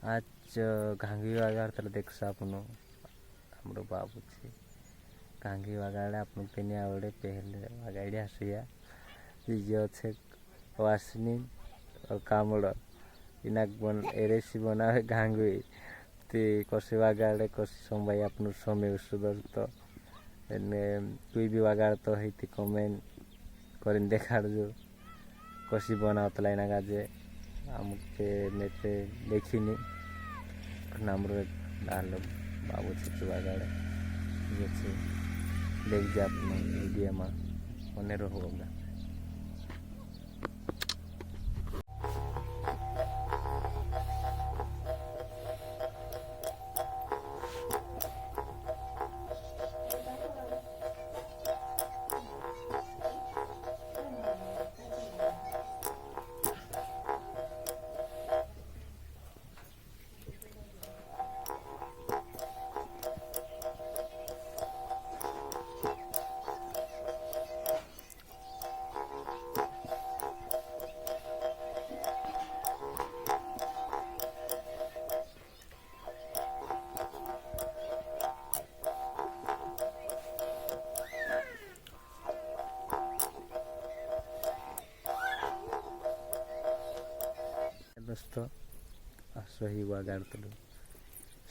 आज घांगी वगाड़ता देखा अपन आमर बाबू छे घांगी वगाड़े अपन तेनी आवड़े पहले वगाड़ी आसिया जे अच्छे वासनी और कामड़ इना बन एरेसी बनावे घांगी ते कसी वगाड़े कसी समय अपन समय सुधर तो तुई भी वगाड़तो है कमेंट कर देखाड़ो कसी बनावतला इना गाजे आमुके नेते देखिनी नामरो डालो बाबू छे वगाड़े ये देख जा अपने मीडिया में मने रहोगा। दोस्तों सही वगाड़तलु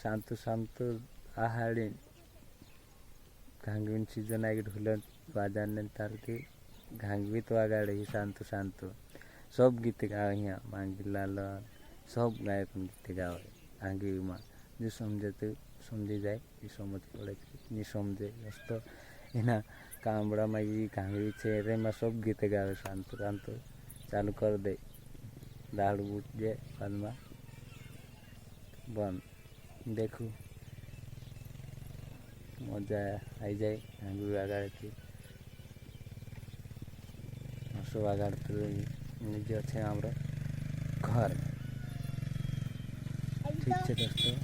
शांतु शांतु आहाड़ी घांगी सीजन आगे ढुलन बाजार तार के घांगी तो वगाड़े ही शांतु शांतु सब गीत गावे यहाँ मांगी लाल सब गायक गीत गावे घांगी में जो समझे तो समझी जाए ये समझ पड़े नहीं समझे दोस्तों इना कामड़ा में ये घांगी चेहरे में सब गीत गावे शांतु शांतु चालू कर दे दाड़ बूट जे बाद में बन देखू मजा आई जाए घांगी वगाड़े थी हसो वगाड़ते निजे अच्छे हमारे घर ठीक है दोस्तों।